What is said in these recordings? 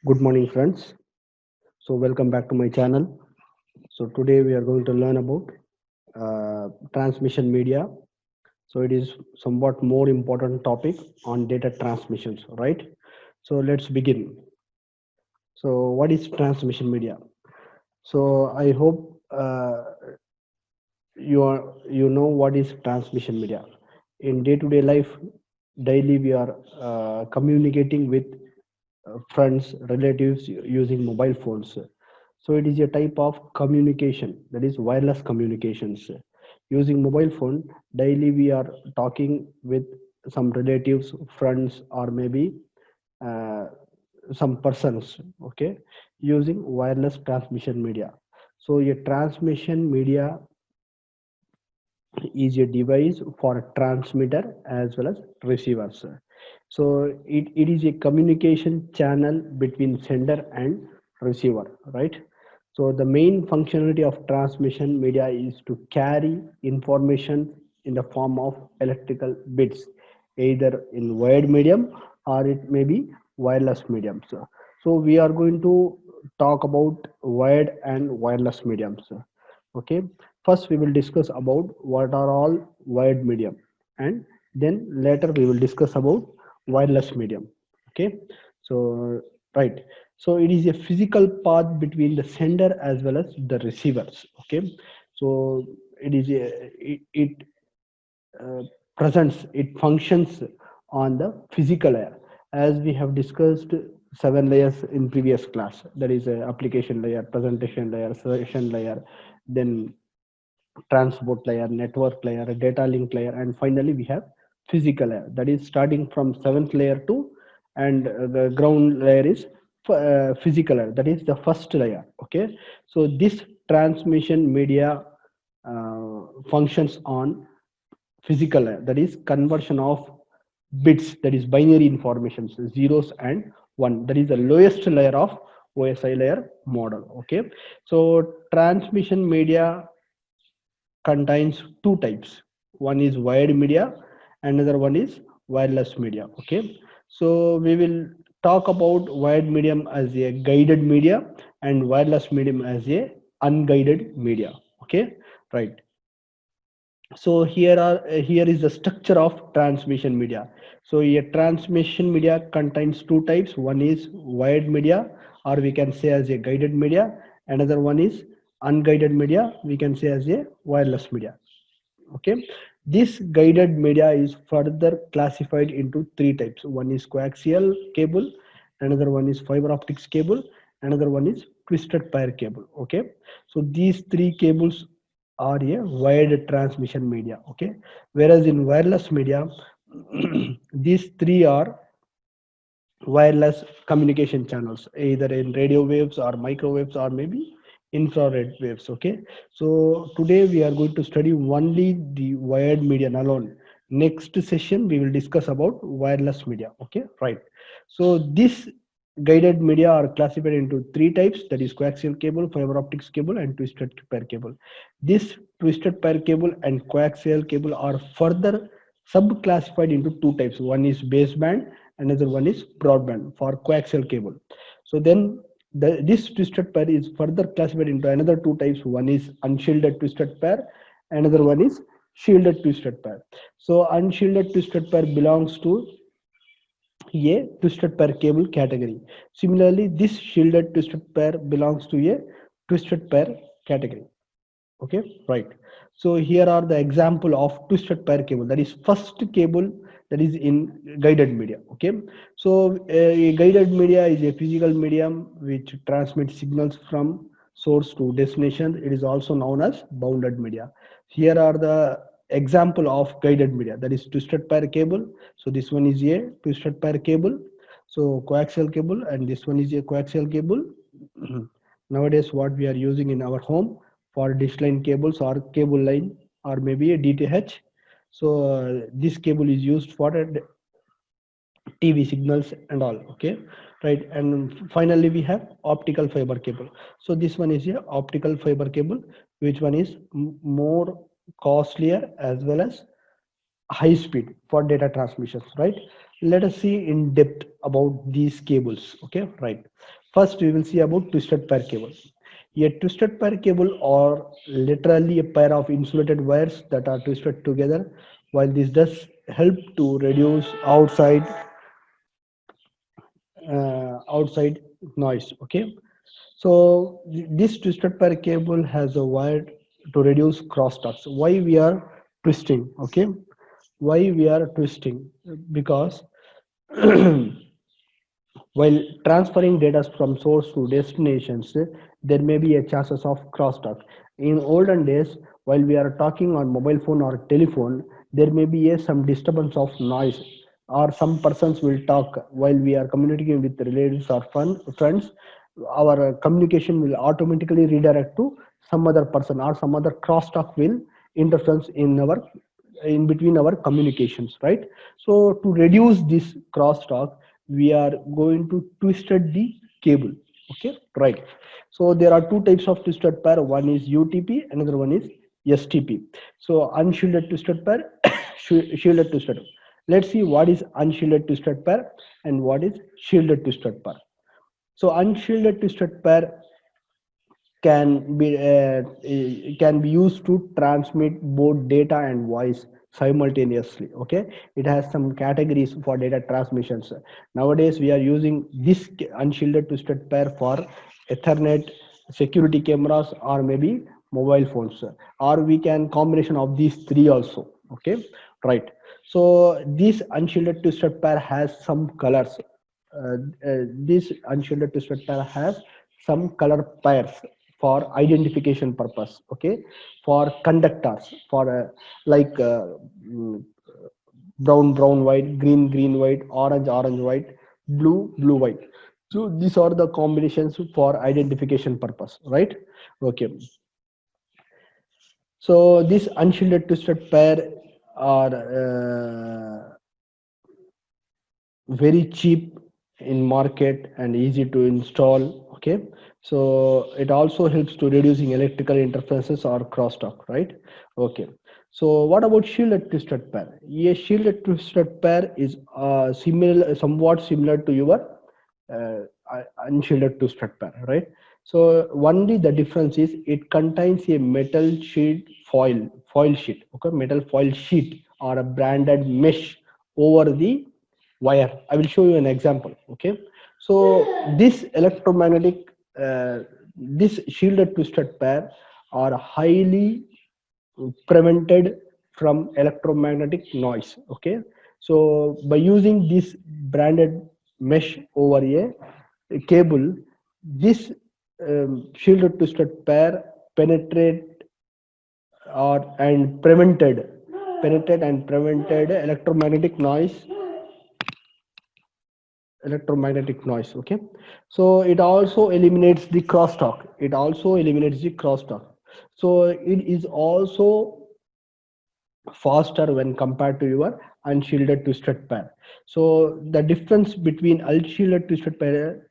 Good morning, friends. So, welcome back to my channel. So, today we are going to learn about transmission media. So, it is somewhat more important topic on data transmissions, right? So, let's begin. So, what is transmission media? So, I hope you know what is transmission media. In day-to-day life, daily we are communicating with friends, relatives using mobile phones. So it is a type of communication, that is wireless communications. Using mobile phone, daily we are talking with some relatives, friends, or maybe uh, some persons, okay, using wireless transmission media. So a transmission media is a device for a transmitter as well as receivers. So it is a communication channel between sender and receiver, right? So the main functionality of transmission media is to carry information in the form of electrical bits, either in wired medium or it may be wireless mediums. So we are going to talk about wired and wireless mediums. Okay, first we will discuss about what are all wired medium, and then later we will discuss about wireless medium. Okay, so right, so it is a physical path between the sender as well as the receivers. Okay, so it is it uh, presents, it functions on the physical layer, as we have discussed seven layers in previous class. That is a application layer, presentation layer, session layer, then transport layer, network layer, data link layer, and finally we have physical layer. That is starting from seventh layer to, and the ground layer is physical layer. That is the first layer. Okay, so this transmission media functions on physical layer, that is conversion of bits, that is binary informations, zeros and one. That is the lowest layer of OSI layer model. Okay, so transmission media contains two types. One is wired media, another one is wireless media. Okay, so we will talk about wired medium as a guided media and wireless medium as a unguided media. Okay, right. So here is the structure of transmission media. So a transmission media contains two types. One is wired media, or we can say as a guided media. Another one is unguided media, we can say as a wireless media. Okay, this guided media is further classified into three types. One is coaxial cable, another one is fiber optics cable, another one is twisted pair cable. Okay, so these three cables are a wired transmission media. Okay, whereas in wireless media these three are wireless communication channels, either in radio waves or microwaves or maybe infrared waves. Okay, so today we are going to study only the wired medium alone. Next session we will discuss about wireless media. Okay, right. So this guided media are classified into three types, that is coaxial cable, fiber optics cable, and twisted pair cable. This twisted pair cable and coaxial cable are further sub-classified into two types. One is baseband, another one is broadband for coaxial cable. So then this twisted pair is further classified into another two types. One is unshielded twisted pair, another one is shielded twisted pair. So unshielded twisted pair belongs to a twisted pair cable category. Similarly, this shielded twisted pair belongs to a twisted pair category. Okay, right. So here are the example of twisted pair cable. That is first cable that is in guided media. Okay, so a guided media is a physical medium which transmits signals from source to destination. It is also known as bounded media. Here are the example of guided media, that is twisted pair cable. So this one is a twisted pair cable, so coaxial cable, and this one is a coaxial cable. Nowadays what we are using in our home for dish line cables or cable line or maybe a DTH. So this cable is used for TV signals and all. Okay, right. And finally we have optical fiber cable. So this one is a optical fiber cable, which one is more costlier as well as high speed for data transmissions, right? Let us see in depth about these cables. Okay, right. First we will see about twisted pair cable. A twisted pair cable or literally a pair of insulated wires that are twisted together. While this does help to reduce outside noise, okay. So this twisted pair cable has a wire to reduce crosstalks. Why we are twisting, okay, why we are twisting? Because while transferring data from source to destinations, there may be a chances of crosstalk. In olden days, while we are talking on mobile phone or telephone, there may be some disturbance of noise, or some persons will talk while we are communicating with relatives or friends. Our communication will automatically redirect to some other person, or some other crosstalk will interference in between our communications, right? So to reduce this crosstalk, we are going to twisted the cable, okay, right? So there are two types of twisted pair. One is UTP, another one is STP. So unshielded twisted pair, shielded twisted. Let's see what is unshielded twisted pair and what is shielded twisted pair. So unshielded twisted pair can be used to transmit both data and voice simultaneously, okay. It has some categories for data transmissions. Nowadays we are using this unshielded twisted pair for Ethernet, security cameras, or maybe mobile phones, or we can combination of these three also, okay, right. So this unshielded twisted pair has some colors. This unshielded twisted pair has some color pairs for identification purpose, okay, for conductors, for like mm, brown white, green white, orange white, blue white. So these are the combinations for identification purpose, right? Okay. So this unshielded twisted pair are very cheap in market and easy to install, okay. So it also helps to reducing electrical interferences or crosstalk, right? Okay. So what about shielded twisted pair? A shielded twisted pair is somewhat similar to your uh, unshielded twisted pair, right? So only the difference is it contains a metal foil sheet, okay, metal foil sheet or a branded mesh over the wire. I will show you an example, okay. So this electromagnetic this shielded twisted pair are highly prevented from electromagnetic noise, okay. So by using this branded mesh over a cable, this shielded twisted pair penetrate or and prevented penetrate and prevented electromagnetic noise, okay. So it also eliminates the crosstalk. So it is also faster when compared to your unshielded twisted pair. So the difference between unshielded twisted pair,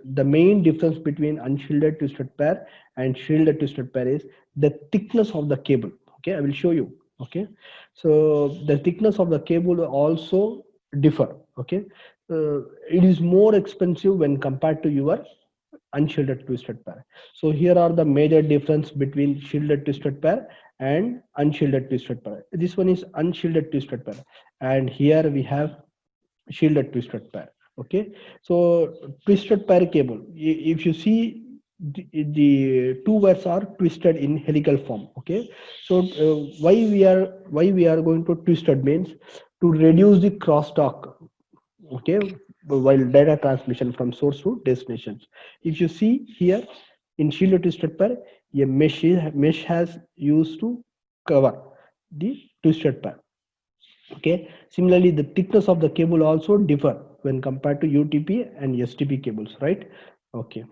the main difference between unshielded twisted pair and shielded twisted pair is the thickness of the cable, okay. I will show you, okay. So the thickness of the cable also differ, okay. It is more expensive when compared to your unshielded twisted pair. So here are the major difference between shielded twisted pair and unshielded twisted pair. This one is unshielded twisted pair, and here we have shielded twisted pair, okay. So twisted pair cable, if you see the two wires are twisted in helical form, okay. So why we are going to twisted means to reduce the crosstalk, okay, while data transmission from source to destinations. If you see here in shielded twisted pair, a mesh has used to cover the twisted pair, okay. Similarly, the thickness of the cable also differ when compared to UTP and STP cables, right? Okay.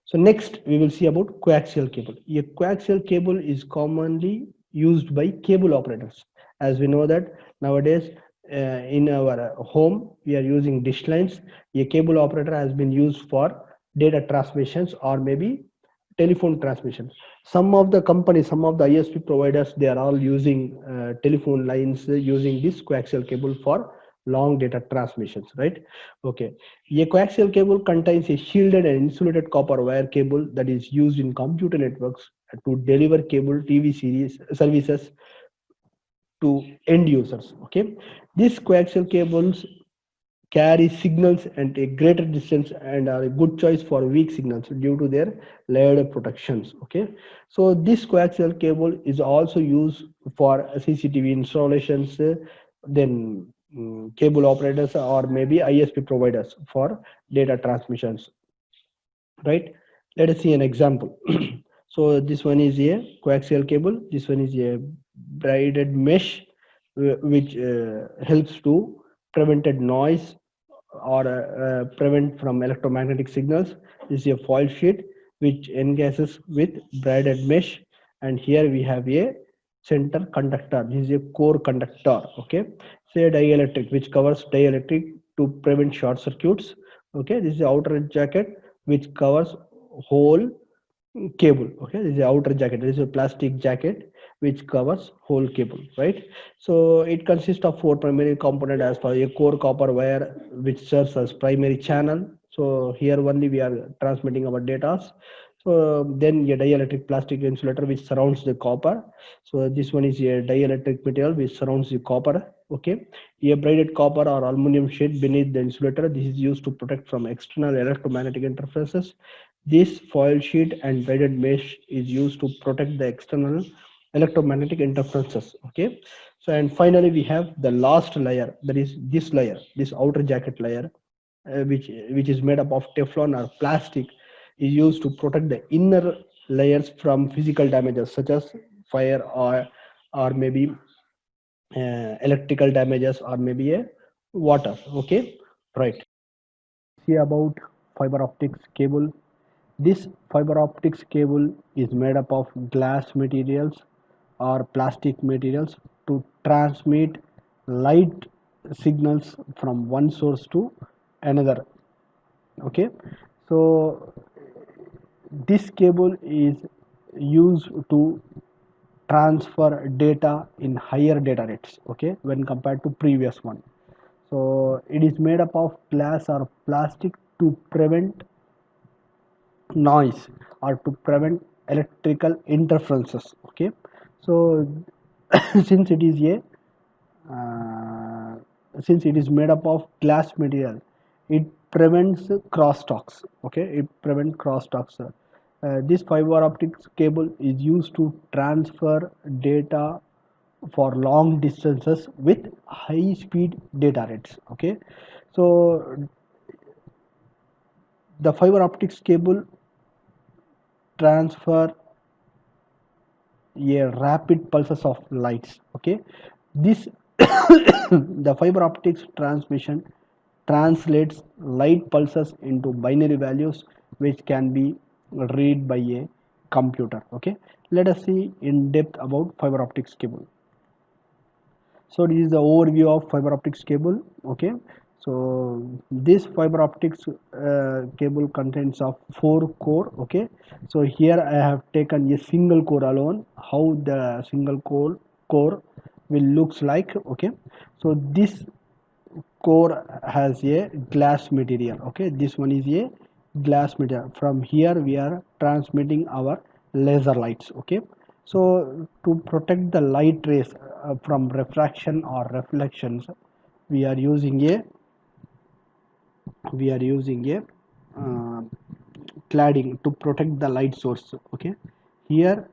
So next we will see about coaxial cable. A coaxial cable is commonly used by cable operators. As we know that nowadays in our home we are using dish lines. A cable operator has been used for data transmissions or maybe telephone transmission. Some of the companies, some of the ISP providers, they are all using telephone lines using this coaxial cable for long data transmissions, right? Okay, a coaxial cable contains a shielded and insulated copper wire cable that is used in computer networks to deliver cable TV series services to end users. Okay, these coaxial cables carry signals at a greater distance and are a good choice for weak signals due to their layered protections. Okay, so this coaxial cable is also used for CCTV installations, then cable operators or maybe ISP providers for data transmissions, right? Let us see an example. So this one is a coaxial cable, this one is a braided mesh, which helps to prevented noise or prevent from electromagnetic signals. This is a foil sheet which engages with braided mesh, and here we have a center conductor. This is a core conductor. Okay, say dielectric which covers dielectric to prevent short circuits. Okay, this is the outer jacket which covers whole cable. Okay, this is the outer jacket. This is a plastic jacket which covers whole cable, right? So it consists of four primary components as per a core copper wire which serves as primary channel. So here only we are transmitting our data. So then a dielectric plastic insulator which surrounds the copper. So this one is a dielectric material which surrounds the copper. Okay, a braided copper or aluminum sheet beneath the insulator. This is used to protect from external electromagnetic interferences. This foil sheet and braided mesh is used to protect the external electromagnetic interferences. Okay, so and finally we have the last layer, that is this layer, this outer jacket layer, which is made up of Teflon or plastic, is used to protect the inner layers from physical damages such as fire or maybe electrical damages or maybe a water. Okay, right. See about fiber optics cable. This fiber optics cable is made up of glass materials or plastic materials to transmit light signals from one source to another. Okay, so this cable is used to transfer data in higher data rates, okay, when compared to previous one. So it is made up of glass or plastic to prevent noise or to prevent electrical interferences. Okay, so since it is a uh, since it is made up of glass material, it prevents crosstalks. Okay, it prevents crosstalks. This fiber optics cable is used to transfer data for long distances with high speed data rates. Okay, so the fiber optics cable transfer a rapid pulses of lights. Okay, this the fiber optics transmission translates light pulses into binary values which can be read by a computer. Okay, let us see in depth about fiber optics cable. So this is the overview of fiber optics cable. Okay, so this fiber optics cable contains of 4 core. Okay, so here I have taken a single core alone, how the single core will looks like. Okay, so this core has a glass material. Okay, this one is a glass material. From here we are transmitting our laser lights. Okay, so to protect the light rays from refraction or reflections, we are using a uh, cladding to protect the light source. Okay, here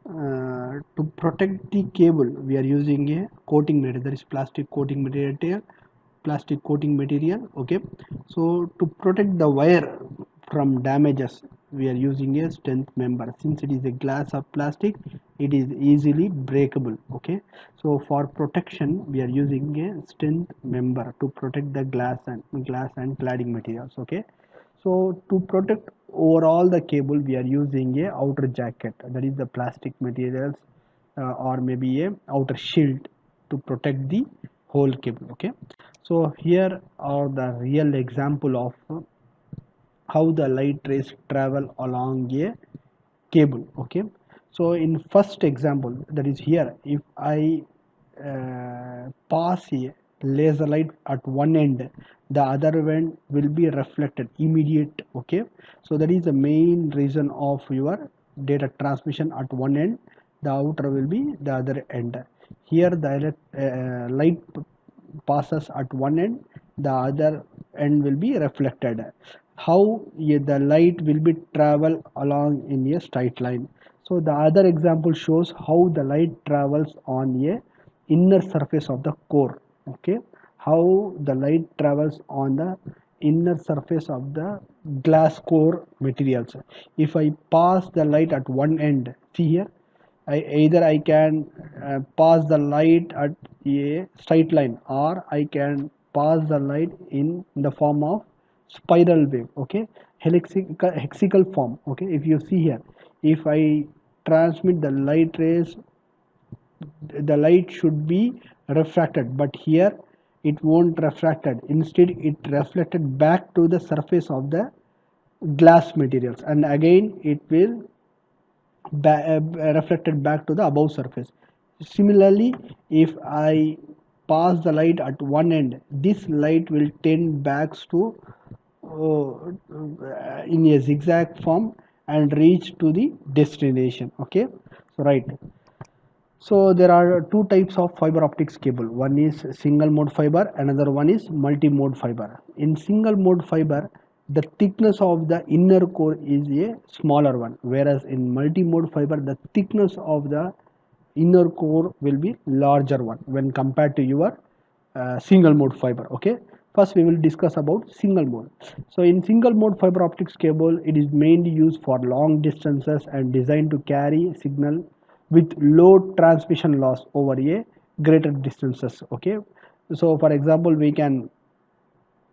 to protect the cable we are using a coating material, that is plastic coating material. Okay, so to protect the wire from damages we are using a strength member. Since it is a glass or plastic, it is easily breakable. Okay, so for protection we are using a strength member to protect the glass and cladding materials. Okay, so to protect overall the cable we are using a outer jacket, that is the plastic materials or maybe a outer shield to protect the whole cable. Okay, so here are the real example of how the light rays travel along a cable. Okay, so in first example, that is here, if I pass a laser light at one end, the other end will be reflected immediate. Okay, so that is the main reason of your data transmission at one end, the outer will be the other end. Here the light passes at one end, the other end will be reflected. How the light will be travel along in a straight line. So the other example shows how the light travels on a inner surface of the core. Okay, how the light travels on the inner surface of the glass core materials. If I pass the light at one end, see here, either I can pass the light at a straight line, or I can pass the light in the form of spiral wave. Okay, helical form. Okay, if you see here, if I transmit the light rays, the light should be refracted, but here it won't refracted, instead it reflected back to the surface of the glass materials, and again it will reflected back to the above surface. Similarly, if I pass the light at one end, this light will tend back to in a zigzag form and reach to the destination. Okay, so right. So there are two types of fiber optics cable. One is single mode fiber, another one is multi-mode fiber. In single mode fiber, the thickness of the inner core is a smaller one, whereas in multi-mode fiber, the thickness of the inner core will be larger one when compared to your single mode fiber. Okay, first we will discuss about single mode. So in single mode fiber optics cable, it is mainly used for long distances and designed to carry signal with low transmission loss over a greater distances. Okay, so for example, we can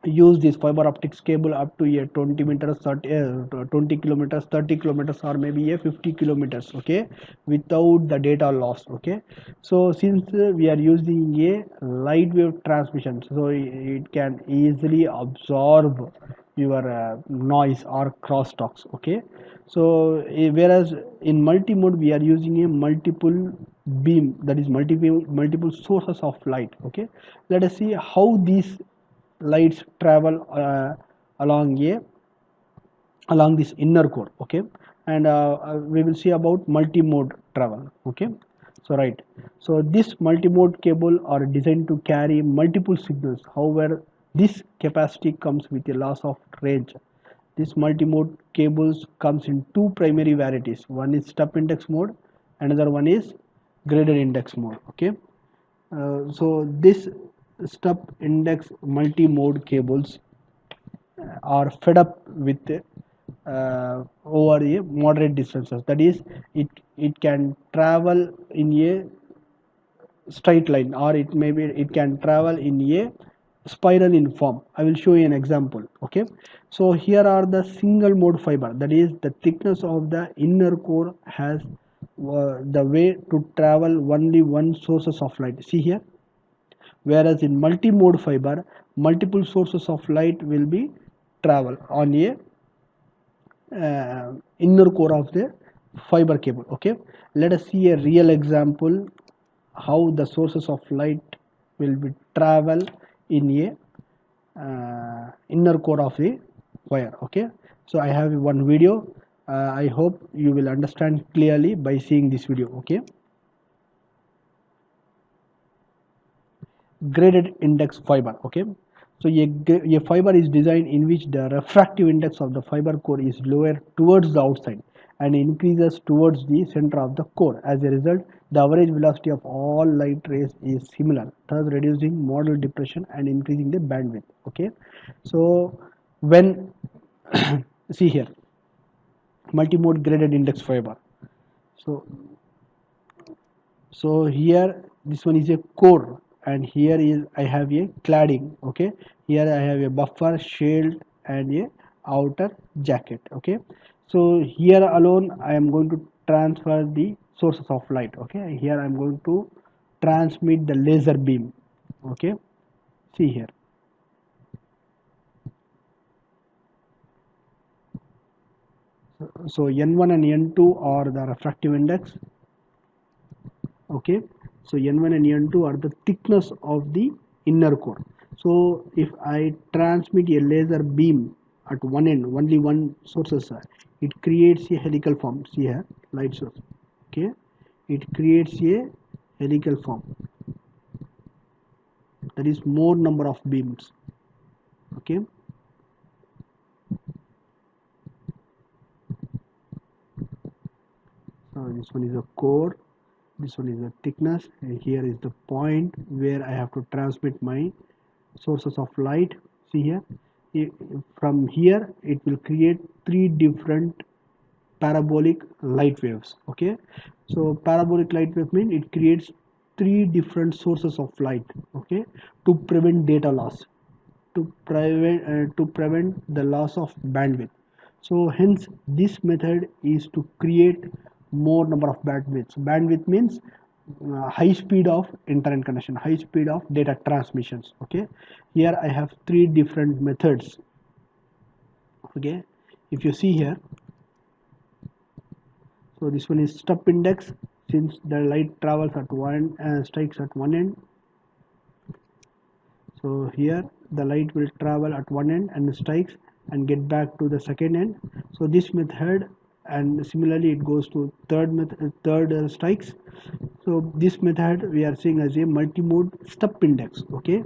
use this fiber optics cable up to a 20 meters 30, 20 kilometers, 30 kilometers, or maybe a 50 kilometers. Okay, without the data loss. Okay, so since we are using a light wave transmission, so it can easily absorb your noise or crosstalks. Okay, so whereas in multi-mode we are using a multiple beam, that is multiple sources of light. Okay, let us see how these lights travel along this inner core. Okay, and we will see about multi-mode travel. Okay, so right, so this multi-mode cable are designed to carry multiple signals. However, this capacity comes with a loss of range. This multi-mode cables comes in two primary varieties. One is step index mode, another one is graded index mode. Okay, so this step index multi-mode cables are fed up with over a moderate distances. That is, it can travel in a straight line, or it can travel in a spiral in form. I will show you an example. Okay, so here are the single mode fiber, that is the thickness of the inner core has the way to travel only one sources of light. See here, whereas in multi-mode fiber, multiple sources of light will be travel on a inner core of the fiber cable. Okay, let us see a real example how the sources of light will be travel in a inner core of the wire. Okay, so I have one video. I hope you will understand clearly by seeing this video. Okay, graded index fiber. Okay, so a fiber is designed in which the refractive index of the fiber core is lower towards the outside and increases towards the center of the core. As a result, the average velocity of all light rays is similar, thus reducing model depression and increasing the bandwidth. Okay, so when see here, multimode graded index fiber. So here this one is a core, and here is I have a cladding. Okay, here I have a buffer, shield, and a outer jacket. Okay, so here alone I am going to transfer the sources of light. Okay, here I am going to transmit the laser beam. Okay, see here, so n1 and n2 are the refractive index. Okay, so n1 and n2 are the thickness of the inner core. So if I transmit a laser beam at one end, only one sources, it creates a helical form. See here, light source. Okay, it creates a helical form. That is more number of beams. Okay. So this one is a core, this one is the thickness, and here is the point where I have to transmit my sources of light. See here, from here it will create three different parabolic light waves. Okay, so parabolic light wave means it creates three different sources of light. Okay, to prevent data loss, to prevent the loss of bandwidth. So hence this method is to create more number of bandwidths. Bandwidth means high speed of internet connection, high speed of data transmissions. Okay, here I have three different methods. Okay, if you see here, so this one is step index, since the light travels at one strikes at one end. So here the light will travel at one end and strikes and get back to the second end. So this method, and similarly it goes to third strikes. So this method we are seeing as a multimode step index. Okay,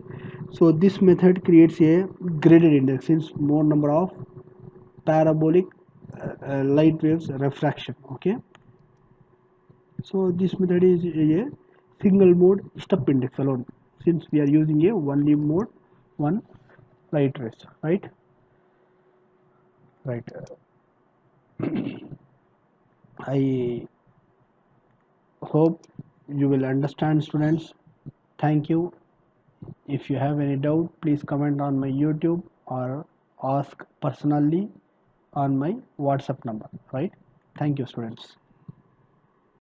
so this method creates a graded index, since more number of parabolic light waves refraction. Okay, so this method is a single mode step index alone, since we are using a only mode one light rays, right? Right. I hope you will understand, students. Thank you. If you have any doubt, please comment on my YouTube or ask personally on my WhatsApp number, right? Thank you, students.